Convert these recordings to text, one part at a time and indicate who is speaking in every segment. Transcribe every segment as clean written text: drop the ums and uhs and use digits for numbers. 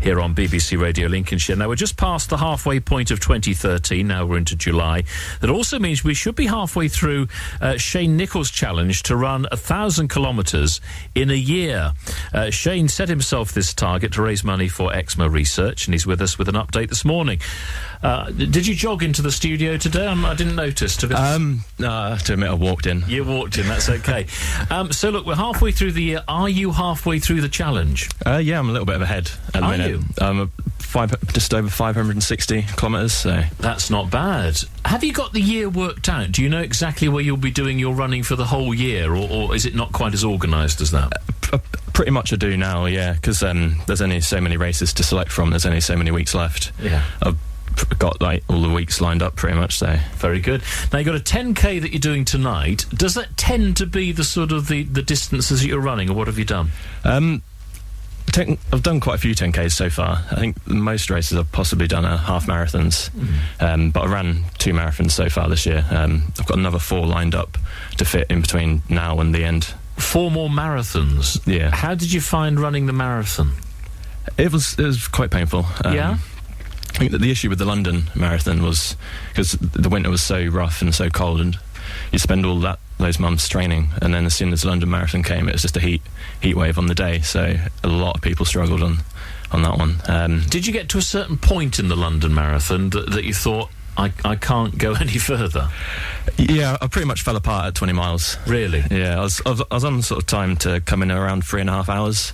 Speaker 1: here on BBC Radio Lincolnshire. Now, we're just past the halfway point of 2013. Now we're into July. That also means we should be halfway through Shane Nichols' challenge to run 1,000 kilometres in a year. Shane set himself this target to raise money for eczema research, and he's with us with an update this morning. Did you jog into the studio today? I didn't notice.
Speaker 2: No, I have to admit I walked in.
Speaker 1: You walked in, that's okay. So look, we're halfway through the year. Are you halfway through the challenge?
Speaker 2: Yeah, I'm a little bit ahead at the minute.
Speaker 1: You?
Speaker 2: Just over 560 kilometres, so...
Speaker 1: That's not bad. Have you got the year worked out? Do you know exactly where you'll be doing your running for the whole year, or is it not quite as organised as that?
Speaker 2: Pretty much I do now, yeah, because there's only so many races to select from. There's only so many weeks left.
Speaker 1: Yeah.
Speaker 2: I've got all the weeks lined up pretty much, so...
Speaker 1: Very good. Now, you've got a 10k that you're doing tonight. Does that tend to be the sort of the distances that you're running, or what have you done?
Speaker 2: I've done quite a few 10Ks so far. I think most races I've possibly done are half marathons, but I ran 2 marathons so far this year. I've got another 4 lined up to fit in between now and the end.
Speaker 1: 4 more marathons?
Speaker 2: Yeah.
Speaker 1: How did you find running the marathon?
Speaker 2: It was quite painful.
Speaker 1: Yeah?
Speaker 2: I think that the issue with the London Marathon was because the winter was so rough and so cold, and you spend all those months training, and then as soon as the London Marathon came, it was just a heat wave on the day, so a lot of people struggled on that one.
Speaker 1: Did you get to a certain point in the London Marathon that you thought, I can't go any further?
Speaker 2: Yeah, I pretty much fell apart at 20 miles.
Speaker 1: Really?
Speaker 2: Yeah, I was on sort of time to come in around 3.5 hours,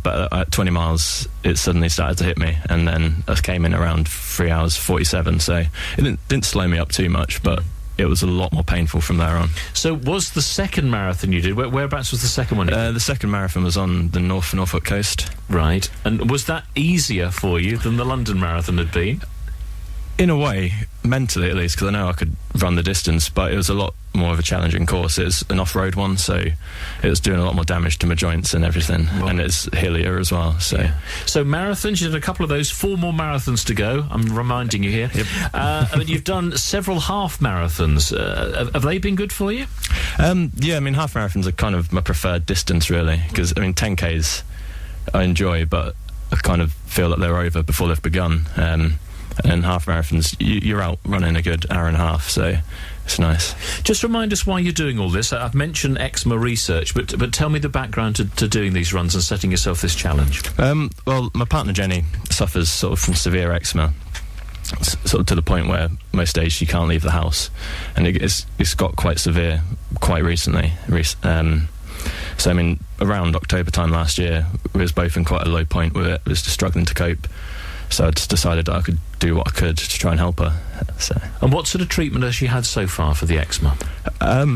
Speaker 2: but at 20 miles it suddenly started to hit me, and then I came in around 3 hours 47, so it didn't slow me up too much, but it was a lot more painful from there on.
Speaker 1: So was the second marathon you did, whereabouts was the second one?
Speaker 2: The second marathon was on the Norfolk coast.
Speaker 1: Right. And was that easier for you than the London Marathon had been?
Speaker 2: In a way, mentally at least, because I know I could run the distance, but it was a lot more of a challenging course. It was an off-road one, so it was doing a lot more damage to my joints and everything, and it's hillier as well. So
Speaker 1: marathons, you did a couple of those, 4 more marathons to go. I'm reminding you here.
Speaker 2: Yep.
Speaker 1: I mean, you've done several half marathons. Have they been good for you?
Speaker 2: Yeah, I mean, half marathons are kind of my preferred distance, really, because, I mean, 10Ks I enjoy, but I kind of feel that they're over before they've begun. And half marathons, you're out running a good hour and a half, so it's nice. Just
Speaker 1: remind us why you're doing all this. I've mentioned eczema research, but tell me the background to doing these runs and setting yourself this challenge.
Speaker 2: Well, my partner Jenny suffers sort of from severe eczema, sort of to the point where most days she can't leave the house, and it's got quite severe quite recently. So, I mean, around October time last year, we was both in quite a low point with it. We was just struggling to cope. So I just decided that I could do what I could to try and help her. So.
Speaker 1: And what sort of treatment has she had so far for the eczema?
Speaker 2: I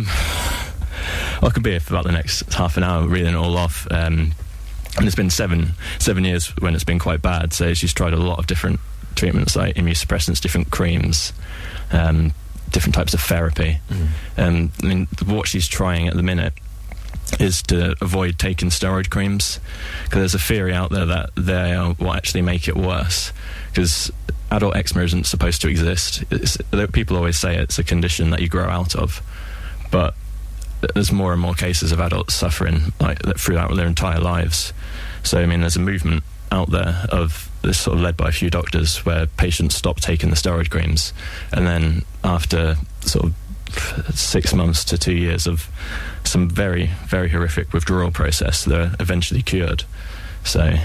Speaker 2: could be here for about the next half an hour reading it all off. And it's been seven years when it's been quite bad. So she's tried a lot of different treatments, like immunosuppressants, different creams, different types of therapy. I mean, what she's trying at the minute is to avoid taking steroid creams, because there's a theory out there that they will actually make it worse, because adult eczema isn't supposed to exist. People always say it's a condition that you grow out of, but there's more and more cases of adults suffering like that throughout their entire lives. So I mean, there's a movement out there of this, sort of led by a few doctors, where patients stop taking the steroid creams, and then after sort of 6 months to 2 years of some very, very horrific withdrawal process, they're eventually cured. So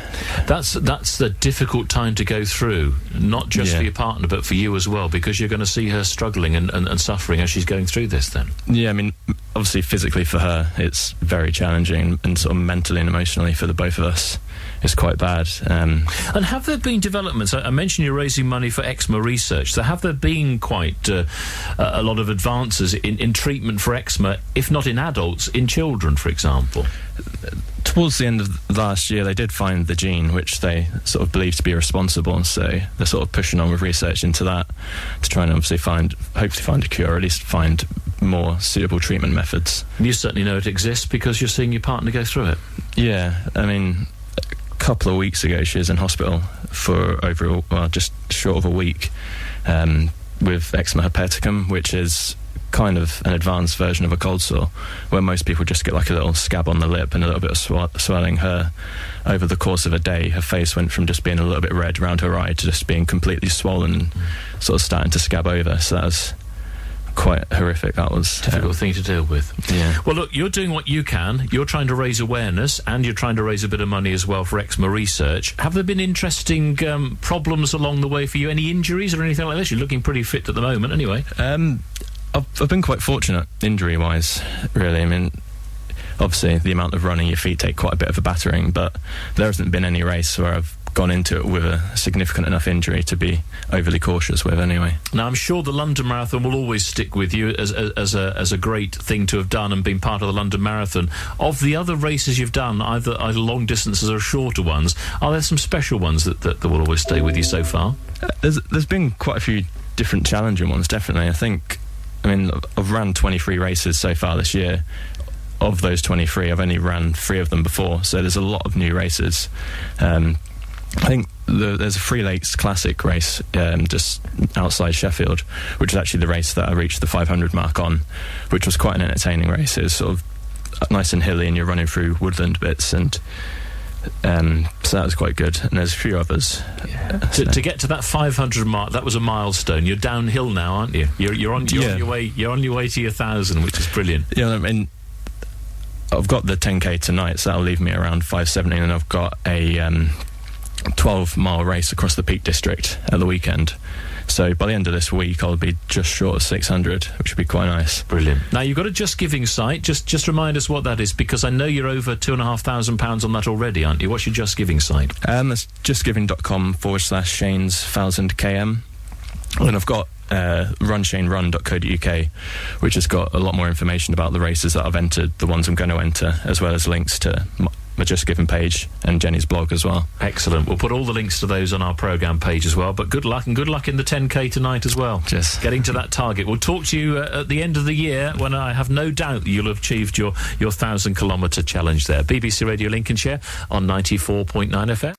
Speaker 1: that's a difficult time to go through, not just for your partner but for you as well, because you're going to see her struggling and suffering as she's going through this then.
Speaker 2: Yeah, I mean, obviously physically for her it's very challenging, and sort of mentally and emotionally for the both of us it's quite bad. And
Speaker 1: have there been developments? I mentioned you're raising money for eczema research, so have there been quite a lot of advances in treatment for eczema, if not in adults, in children, for example?
Speaker 2: Towards the end of last year, they did find the gene which they sort of believe to be responsible, so they're sort of pushing on with research into that to try and obviously hopefully find a cure, or at least find more suitable treatment methods.
Speaker 1: You certainly know it exists because you're seeing your partner go through it.
Speaker 2: Yeah, I mean, a couple of weeks ago she was in hospital for just short of a week with eczema herpeticum, which is kind of an advanced version of a cold sore, where most people just get like a little scab on the lip and a little bit of swelling. Her, over the course of a day, her face went from just being a little bit red around her eye to just being completely swollen and sort of starting to scab over. So that was quite horrific. That was
Speaker 1: difficult thing to deal with.
Speaker 2: Yeah.
Speaker 1: Well, look, you're doing what you can. You're trying to raise awareness, and you're trying to raise a bit of money as well for eczema research. Have there been interesting problems along the way for you? Any injuries or anything like this? You're looking pretty fit at the moment, anyway.
Speaker 2: I've been quite fortunate injury-wise, really. I mean, obviously the amount of running, your feet take quite a bit of a battering, but there hasn't been any race where I've gone into it with a significant enough injury to be overly cautious with, anyway.
Speaker 1: Now, I'm sure the London Marathon will always stick with you as a great thing to have done and been part of the London Marathon. Of the other races you've done, either long distances or shorter ones, are there some special ones that will always stay with you so far?
Speaker 2: There's been quite a few different challenging ones, definitely. I mean, I've ran 23 races so far this year. Of those 23, I've only ran 3 of them before, so there's a lot of new races. I think there's a Three Lakes Classic race just outside Sheffield, which is actually the race that I reached the 500 mark on, which was quite an entertaining race. It was sort of nice and hilly, and you're running through woodland bits, and so that was quite good. And there's a few others.
Speaker 1: Yeah. To get to that 500 mark, that was a milestone. You're downhill now, aren't you? You're on your way. You're on your way to your 1,000, which is brilliant.
Speaker 2: Yeah, I mean, I've got the 10k tonight, so that'll leave me around 570, and I've got a 12-mile race across the Peak District at the weekend. So by the end of this week, I'll be just short of 600, which would be quite nice.
Speaker 1: Brilliant. Now, you've got a Just Giving site. Just remind us what that is, because I know you're over £2,500 on that already, aren't you? What's your Just Giving site?
Speaker 2: That's justgiving.com/Shane's 1000 km. And I've got runshanerun.co.uk, which has got a lot more information about the races that I've entered, the ones I'm going to enter, as well as links to my Just Giving page and Jenny's blog as well. Excellent.
Speaker 1: We'll put all the links to those on our programme page as well. But good luck, and good luck in the 10k tonight as well.
Speaker 2: Just
Speaker 1: getting to that target. We'll talk to you at the end of the year, when I have no doubt you'll have achieved your 1,000 kilometre challenge there. BBC Radio Lincolnshire on 94.9 FM.